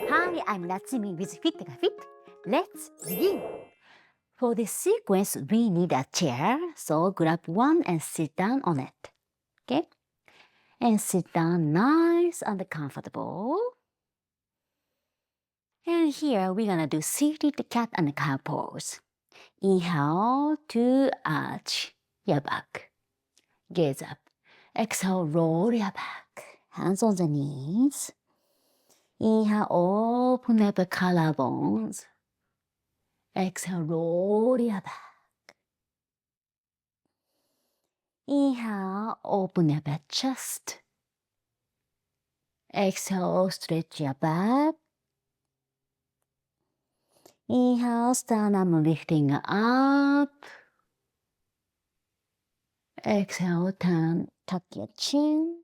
Hi, I'm Natsumi with fitYOGAfit. Let's begin. For this sequence, we need a chair, so grab one and sit down on it. Okay? And sit down nice and comfortable. And here we're gonna do seated cat and cow pose. Inhale to arch your back. Gaze up. Exhale, roll your back. Hands on the knees. Inhale, open up the collarbones. Exhale, roll your back. Inhale, open up your chest. Exhale, stretch your back. Inhale, sternum lifting up. Exhale, tuck your chin.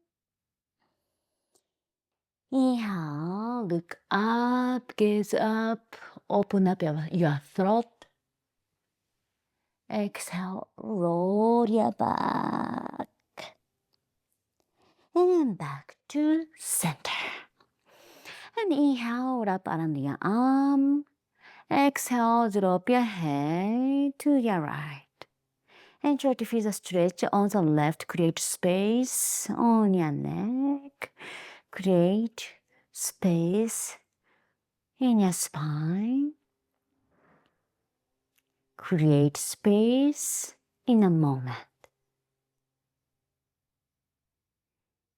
Inhale, look up, gaze up, open up your throat. Exhale, roll your back. And back to center. And inhale, wrap around your arm. Exhale, drop your head to your right. And try to feel the stretch on the left. Create space on your neck. Create space in your spine. Create space in a moment.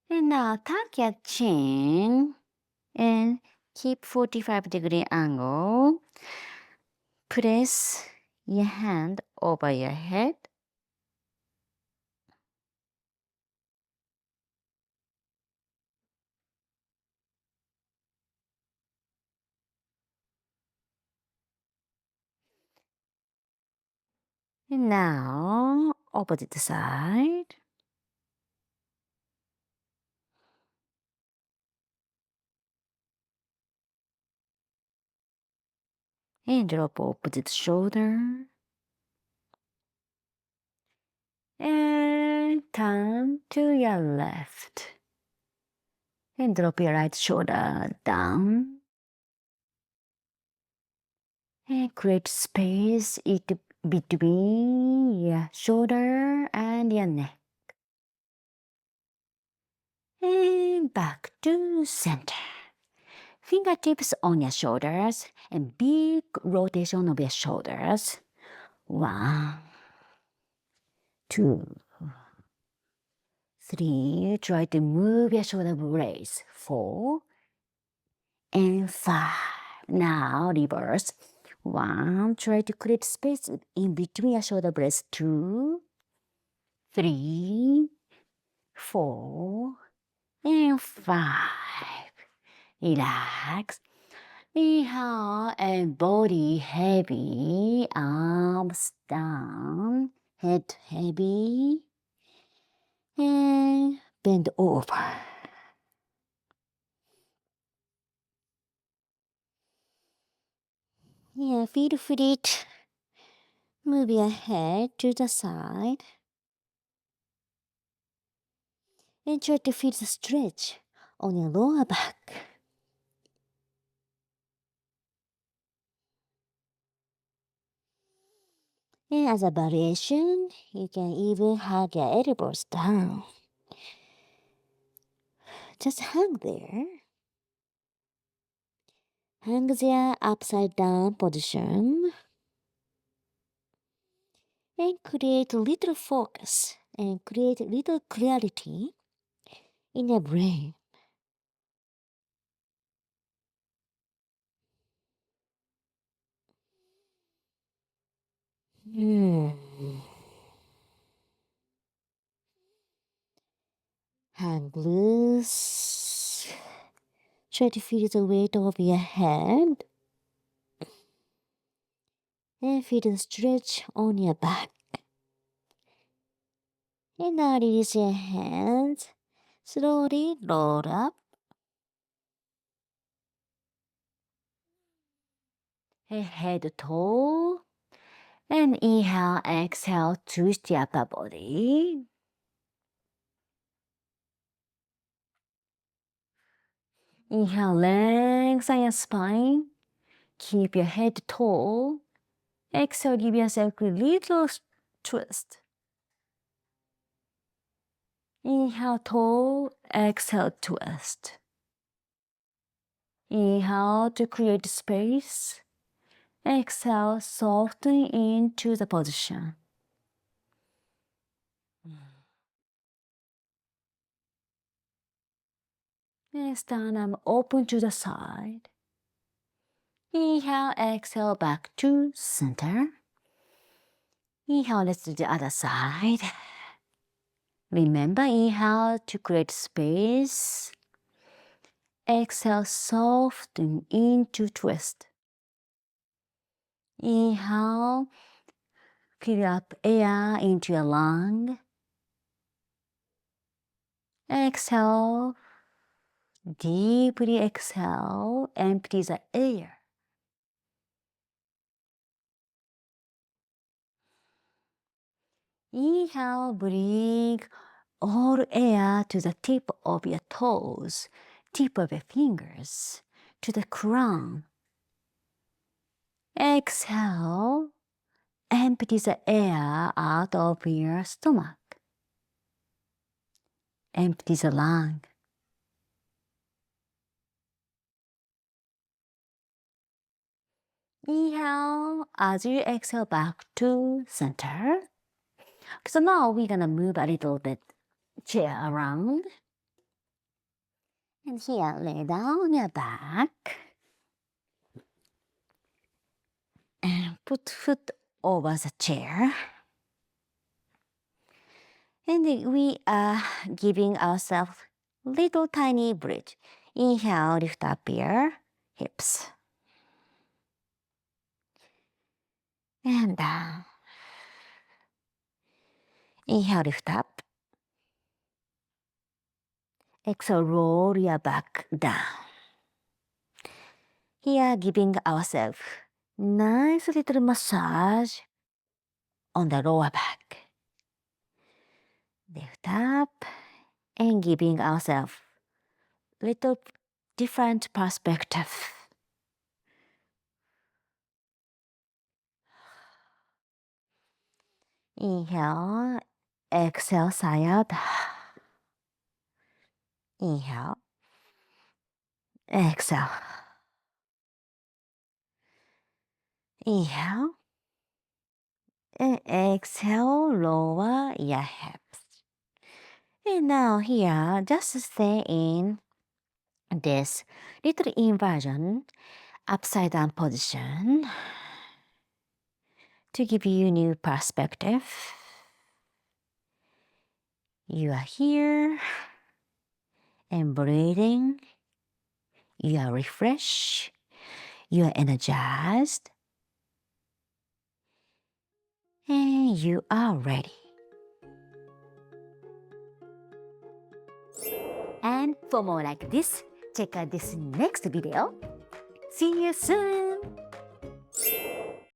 And now tuck your chin and keep 45-degree angle. Press your hand over your head. And now, opposite side. And drop opposite shoulder. And turn to your left. And drop your right shoulder down. And create space between your shoulder and your neck. And back to center. Fingertips on your shoulders and big rotation of your shoulders. 1, 2, 3. Try to move your shoulder blades. 4 and 5. Now reverse. 1. Try to create space in between your shoulder blades. 2, 3, 4, and 5. Relax. Inhale and body heavy, arms down, head heavy, and bend over. Yeah, feel free to move your head to the side and try to feel the stretch on your lower back. And as a variation, you can even hug your elbows down. Just hang there. Hang there upside down position. And create a little focus and create a little clarity in your brain. Hang loose. Try to feel the weight of your head. And feel the stretch on your back. And now release your hands. Slowly roll up. And head tall. And inhale, exhale, twist your upper body. Inhale, lengthen your spine. Keep your head tall. Exhale, give yourself a little twist. Inhale, tall. Exhale, twist. Inhale to create space. Exhale, soften into the position. And sternum open to the side. Inhale, exhale, back to center. Inhale, let's do the other side. Remember, inhale to create space. Exhale, soften into twist. Inhale, fill up air into your lung. Exhale, deeply exhale, empty the air. Inhale, bring all air to the tip of your toes, tip of your fingers, to the crown. Exhale, empty the air out of your stomach. Empty the lung. Inhale as you exhale back to center. So now we're gonna move a little bit chair around. And here, lay down on your back. And put foot over the chair. And we are giving ourselves little tiny bridge. Inhale, lift up your hips. And down. Inhale, lift up. Exhale, roll your back down. Here, giving ourselves nice little massage on the lower back. Lift up and giving ourselves little different perspective. Inhale, exhale, sigh out. Inhale, exhale. Inhale, and exhale, lower your hips. And now here, just stay in this little inversion, upside down position to give you new perspective. You are here and breathing. You are refreshed. You are energized. And you are ready. And for more like this, check out this next video. See you soon!